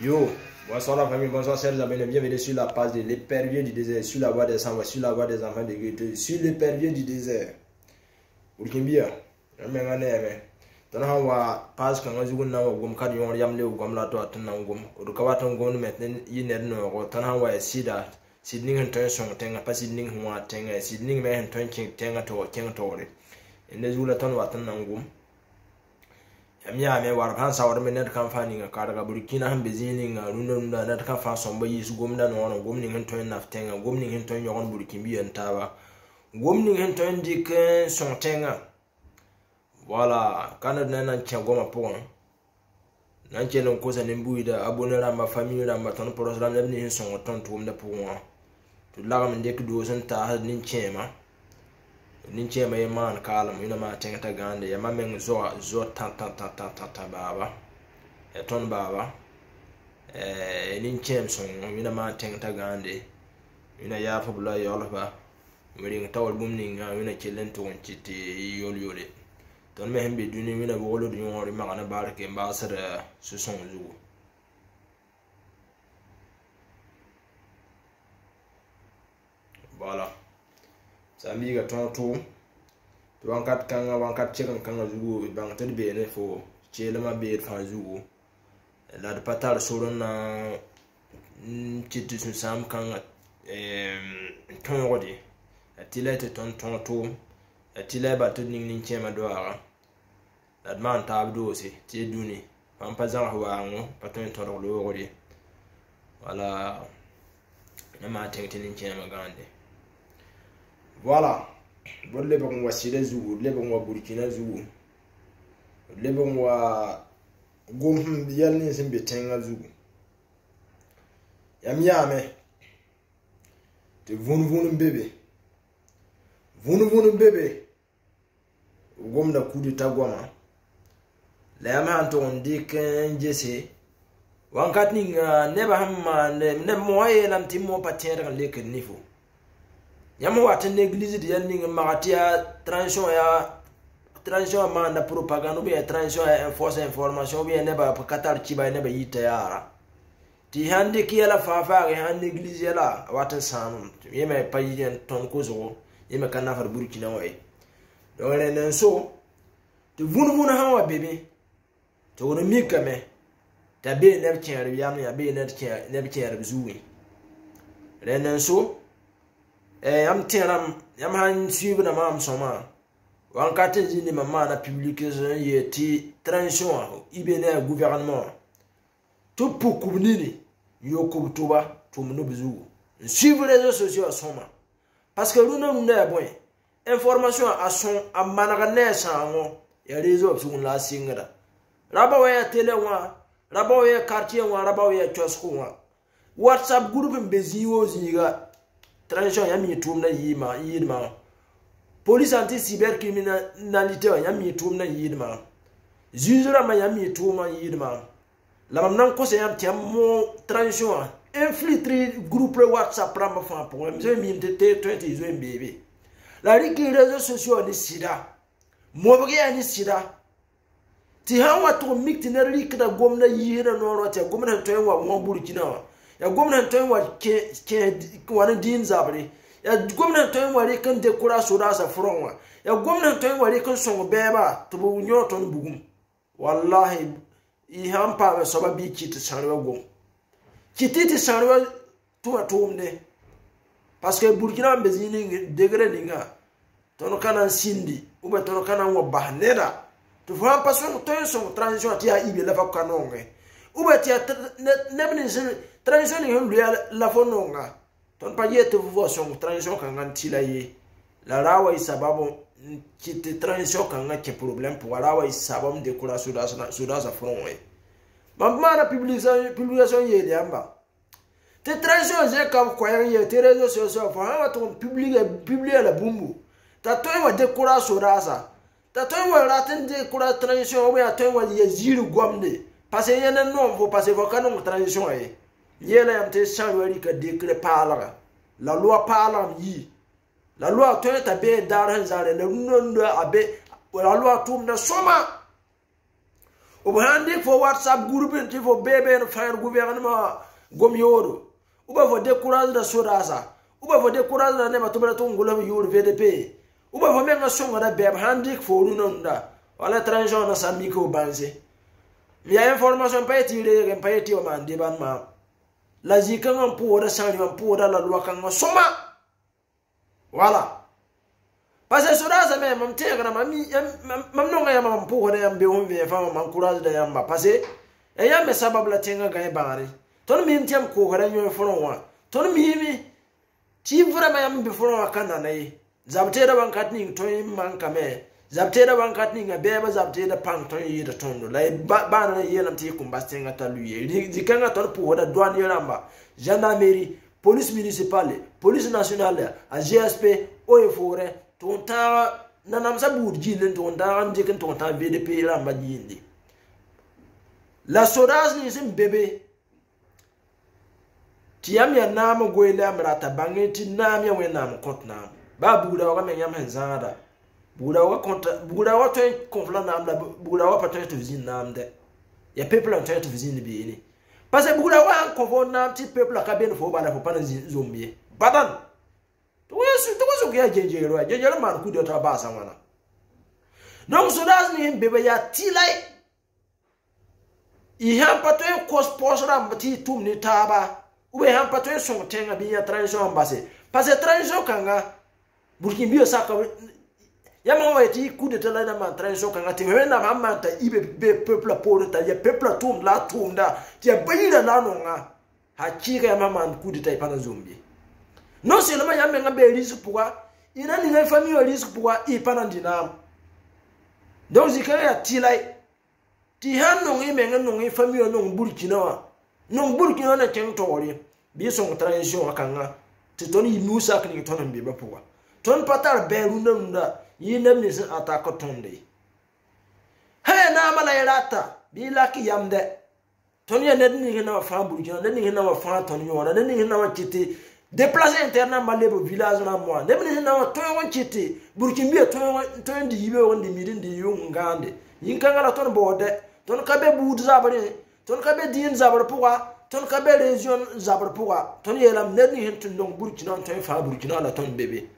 Yo, bonsoir la famille, bonsoir chers amis, bienvenue sur la page de l'épervier du désert, sur la voie des sans sur la voie des enfants de Goethe, sur l'épervier du désert. Burkimbia, tana wa page kan azugun na wa gum kad yon yamle gum la to atna gum o ka watan gum metnen yiner no go tana wa sida sidning hen ton son tenga pas sidning wa tenga sidning me hen ton king tenga to king to re ene zula ton watan na gum me war kan sawar me net kan fani ga karaga burkina han bezini nga nunda net kan fa somba yis gomda no gomni hen ton naftenga gomni hen ton yon burkimbi en tawa gomni hen ton dik son tenga voilà kana nana changoma pon nan chelon ko sa nembuida abonera ma famille ramba ton programme lebni son ton tum de pour to la am ndek do son ta nin chema e man kala ina ma tengata gande ya mamen zo ta baba e ton baba nin chem son ina ma tengata gande ina ya fa bula yolba mari tawal bumni nga ina chelen to chiti yole ton me hembe duni wina bolo du yori magana barke mbasara ce sont zugo voilà sambi ga tonto to wankat kanga wankat chekan kanga zugo bang tan be ne fo chelama be fa zugo la de patar soron na chiti sun sam kanga ton rodi atilete ton tonto atila ba to ning chema doara dat man tabdo si ti duni pam pa zan hawa ngo paton to lo rodi wala na ma tengti ning chema gande voilà bolle ba ngwa sile zugu le ba ngwa burkina zugu le ba ngwa gom yalni simbe tenga zugu yame te vun bebe gom da kudi tagwama la ma anton diken jese wankat ni neba hamma ne moye lam timo patien kan leke nifo yamo wat l'église de yanni magatia transition ma na propagande bien transition ya fausse information bien neba katar chiba neba yita yara ti hande ki ala fafa ga hande l'église la wata sanu yeme payen ton kozo yeme kana far burkina way donc len so te vunu hawa bebe to wono mikame ta be ne tiere yam ya be ne tiere zuwi len so am tiram yam han suivre na mam soma wan katen zini mama na publication yeti transition ibene gouvernement to pokubnini yokutuba to mno bizu suivre les réseaux sociaux soma parce que luna mna bon information a son a managane sango ya réseau sur la singra raba wa tele wa raba wa quartier wa raba wa chosku wa whatsapp group mbeziwo ziga transition ya mi tumna yidma police anti cybercriminalité ya mi tumna yidma zuzura ma ya mi tuma yidma la mamnan ko se yam tiamo transition infiltrer groupe WhatsApp ramba fa pour me mi te 20 zo mbebe la riki réseaux sociaux ni sida mobre ya ni sida ti hawa to mikti na rikda gomna yira no rote gomna to yawa mo burkina ya gomna to yawa ke wani din zabri ya gomna to yawa rikan de kura so da sa fronwa ya gomna to yawa rikan so beba to bu nyoto bugum wallahi I hampa be soba bi kiti sanwa gom kiti sanwa tuwa tumne parce que burkina bezini degré ninga tono kana sindi ube tono kana wo bahneda to fa paso to son transition ti a ibe la fa kanonge ube ti nebni transition ni la fononga ton pa yete vo son transition kan tila ye la rawa sababu kiti transition kan ke problème pour rawa sabam de kula suda sa front we mamma publication ye de amba te transition je kam kwa ye te réseaux sociaux fa ton publier la bumbu ta to wa de kula suda sa ta to wa ratin de kula transition we ato wa ye ziru gomde parce que yena non faut passer vos canon transition ye yela yam te chanwari ka décret parla la loi parla yi la loi to ta be daran zare na non abe la loi tum na soma ou handi fo WhatsApp groupe ti fo bébé no faire gouvernement gom yoro ou ba fo décourage da sodasa ou ba fo décourage da neba to bela to ngolo yoro VDP ou ba fo menga songa da bébé handi fo nunda wala transition na samiko banze mi ya information pa etire pa eti o mande ban ma la zika ngam pour sanri ngam pour la loi kan soma voilà parce que sodasa me mam tegra mami mam no ngaya mam pour da yambe on ve fa mam courage da yamba parce que e yambe sababu la tenga ga bangare ton mi ntem ko gara nyo fono wa ton mi ti vraiment yambe fono wa kana nay zabte da bankat ni to man kame zabte da bankat ni ngabe ba zabte da pang to yi da tondo la ba na yelam ti kumbastenga taluye dikanga ton pour da douane yamba gendarmerie police municipale police nationale a GSP o forêt ton ta nanam sa bourgi len ton ta ande ken ton ta VDP lamba yindi la sodas ni sim bébé tiam ya nama goyle amrata bangeti nam ya wenam kotnam ba buda wa men yam henzada buda wa konta buda wa to konfla nam la buda wa pato to vizin nam de ya peuple en to vizin bi ni parce que buda wa konfo nam ti peuple ka ben fo bala fo pana zombie badan to so ya jenjero man ku de ta ba san wana donc sodas ni bébé ya tilai i han pato kos posra mbati tum ni taba ube han pato son tenga bi ya transition base parce que transition kanga burkin biyo saka ya ma wati coup de tala na ma transition kanga te na ma ta ibe be peuple pour ta ya peuple tum la tum da ti bayira na no nga ha chika ya mama coup de ta pana zombie non seulement ya menga be risque pourquoi ina ni na famille risque pourquoi i pana dinam donc zikaya ya tilai ti han no ngi menga no ngi famille no burkina wa no burkina na chen tori bi son transition akanga ti ton yi nusa kni ton be ba pourquoi ton patar be runda yi nem ni sin ataka tonde he na mala irata bi laki yamde ton ya ned ni na fa burkina ned ni na fa ton yo na ned ni na chiti déplacer interne malebo village na moi ned ni na to yo chiti burkina to ndi yibe won di midin di yo ngande yin kangala ton bode ton kabe boud zabare ton kabe din zabar pourquoi ton kabe région zabar pourquoi ton yelam ned ni hin ton burkina ton fa burkina la ton bébé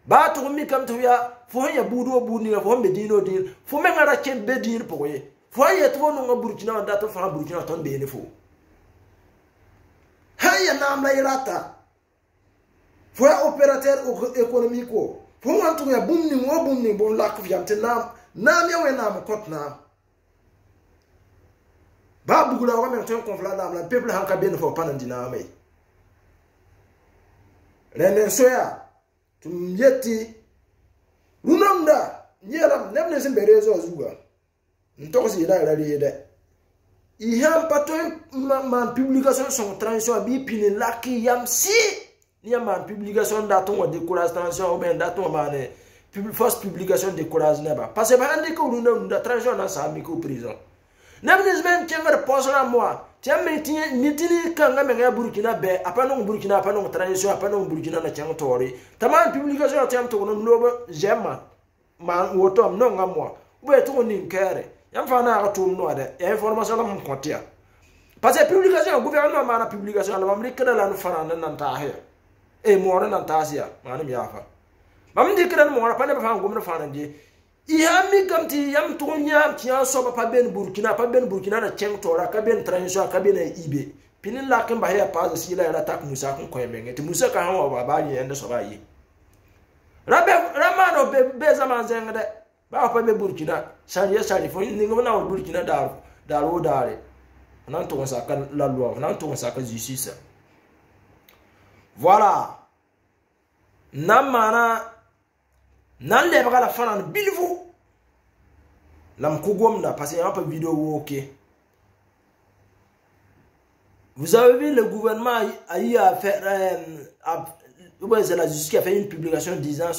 ba to mi kam to ya fo ya budo budni fo be dino din fo me ngara chen be din poye fo ya to no burkina da to fa burkina ton be ne fo haya nam la irata fo ya opérateur économique ko fo wan to ya bumni bon la ko yamte nam ya we nam kot nam ba bugula wa me to konfla nam la peuple hanka be ne fo panandina mai renen soya tum yeti runamda nyelam nemne simberezo azuga ntoksi ila de i ham paton man publication son transition bi pini laki yam si ni man publication daton de décourage transition ou ben daton mané first publication décourage neba parce que ba andi ko runamda transition na sa mi ko prison nemne ben kenga posera moi tiam mitini kanga menga burkina be apano burkina apano transition apano burkina na chango tori taman publication tiam to no no jema man woto am no ngamwa ube to ni nkere yam fa na to no de information la mon kontia parce que publication gouvernement mana publication la mamri kada la no fana nan ta he e mo nan ta sia manam ya fa mamdi kada mo ra pa ne fa ngum na fana di ihami kamti yam to nyam ti so pa ben burkina na cheng tora ka ben transition ka ben ibe pinin la kan ba ya pa si la ra tak musa kun ko emenge ti musa ka han wa ba ye ende so ba yi ramano be zaman zenga de ba pa be burkina sari fo ni ngom na burkina daro dare nan to sa ka la loi nan to sa ka justice voilà namana nan le bagala fanan bilfu lam kugom na parce un peu vidéo OK. Vous avez vu le gouvernement a eu à faire c'est la justice qui a fait une publication disant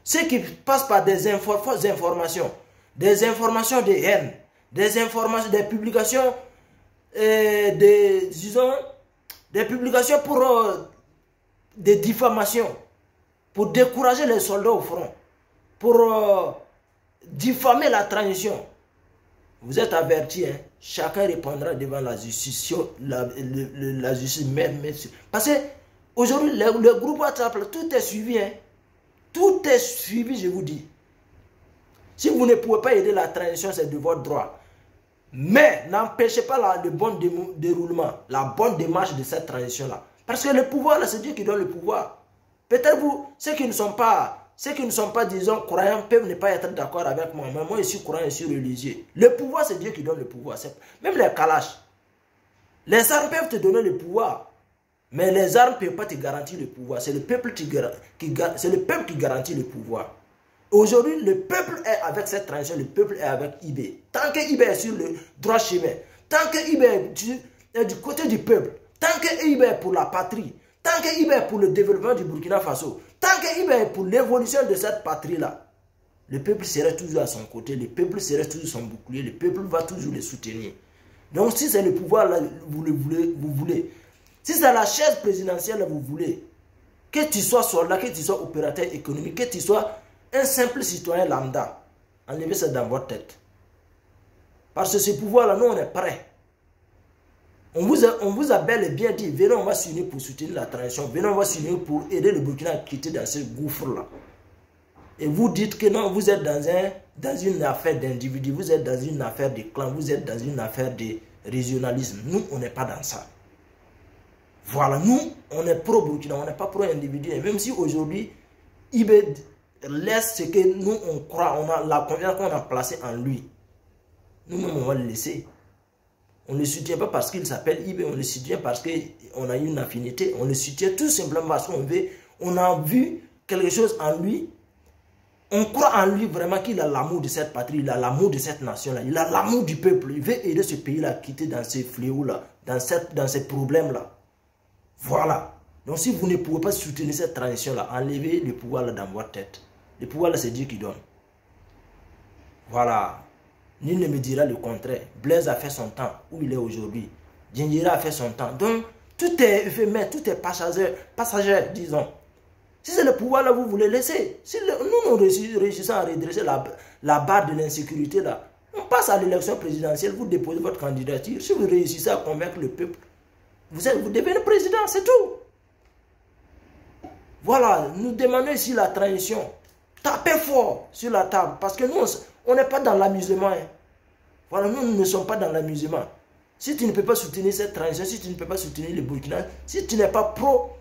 ce qui passe par des fausses informations, des informations de haine, des informations, des publications des publications pour des diffamations, pour décourager les soldats au front, pour diffamer la transition. Vous êtes avertis, hein? Chacun répondra devant la justice. La justice même. Parce que aujourd'hui, le groupe WhatsApp, tout est suivi. Hein? Tout est suivi, je vous dis. Si vous ne pouvez pas aider la transition, c'est de votre droit. Mais n'empêchez pas le bon déroulement, la bonne démarche de cette transition-là. Parce que le pouvoir, c'est Dieu qui donne le pouvoir. Peut-être vous, ceux qui ne sont pas, disons, croyants, peuvent ne pas être d'accord avec moi. Mais moi, je suis croyant, je suis religieux. Le pouvoir, c'est Dieu qui donne le pouvoir. Même les kalash. Les armes peuvent te donner le pouvoir. Mais les armes ne peuvent pas te garantir le pouvoir. C'est le peuple qui garantit le pouvoir. Aujourd'hui, le peuple est avec cette transition, le peuple est avec IB. Tant que IB est sur le droit chemin, tant que IB est du côté du peuple, tant que IB est pour la patrie, tant que IB est pour le développement du Burkina Faso, tant que IB est pour l'évolution de cette patrie-là, le peuple serait toujours à son côté, le peuple serait toujours son bouclier, le peuple va toujours le soutenir. Donc si c'est le pouvoir, là, vous voulez. Si c'est la chaise présidentielle, vous voulez. Que tu sois soldat, que tu sois opérateur économique, que tu sois un simple citoyen lambda, enlevez ça dans votre tête. Parce que ce pouvoir-là, nous, on est prêts. On vous a bel et bien dit, venez, on va s'unir pour soutenir la transition, venez, on va s'unir pour aider le Burkina à quitter dans ce gouffre-là. Et vous dites que non, vous êtes dans une affaire d'individu, vous êtes dans une affaire de clan, vous êtes dans une affaire de régionalisme. Nous, on n'est pas dans ça. Voilà, nous, on est pro-Burkina, on n'est pas pro-individu. Et même si aujourd'hui, IB laisse ce que nous, on croit, on a la confiance qu'on a placée en lui. Nous-mêmes, on va le laisser. On ne le soutient pas parce qu'il s'appelle IB, on le soutient parce qu'on a eu une affinité. On le soutient tout simplement parce qu'on a vu quelque chose en lui. On croit en lui vraiment qu'il a l'amour de cette patrie, il a l'amour de cette nation-là, il a l'amour du peuple. Il veut aider ce pays-là à quitter dans ces fléaux-là, dans ces problèmes-là. Voilà. Donc si vous ne pouvez pas soutenir cette transition-là, enlevez le pouvoir là dans votre tête. Le pouvoir là, c'est Dieu qui donne. Voilà. Nul ne me dira le contraire. Blaise a fait son temps où il est aujourd'hui. Djingira a fait son temps. Donc tout est éphémère, tout est passager, disons. Si c'est le pouvoir là, vous voulez laisser. Si nous réussissons à redresser la barre de l'insécurité là, on passe à l'élection présidentielle, vous déposez votre candidature. Si vous réussissez à convaincre le peuple, vous devenez président, c'est tout. Voilà, nous demandons ici la transition. Tapez fort sur la table, parce que nous, on n'est pas dans l'amusement. Hein. Voilà, nous ne sommes pas dans l'amusement. Si tu ne peux pas soutenir cette transition, si tu ne peux pas soutenir le Burkina, si tu n'es pas pro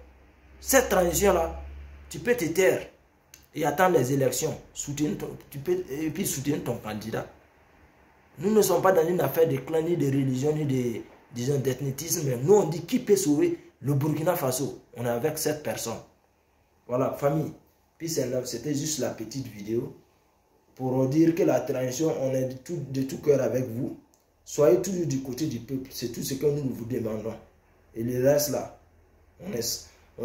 cette transition-là, tu peux te taire et attendre les élections. Et puis soutenir ton candidat. Nous ne sommes pas dans une affaire de clan, ni de religion, ni de, disons, d'ethnicisme. Nous, on dit qui peut sauver le Burkina Faso. On est avec cette personne. Voilà, famille. Peace and love, c'était juste la petite vidéo pour dire que la transition, on est de tout cœur avec vous. Soyez toujours du côté du peuple. C'est tout ce que nous vous demandons. Et le reste là, on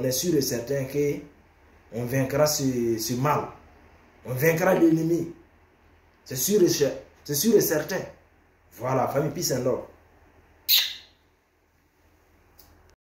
est sûr et certain qu'on vaincra ce mal. On vaincra l'ennemi. C'est sûr et certain. Voilà, famille, peace and love.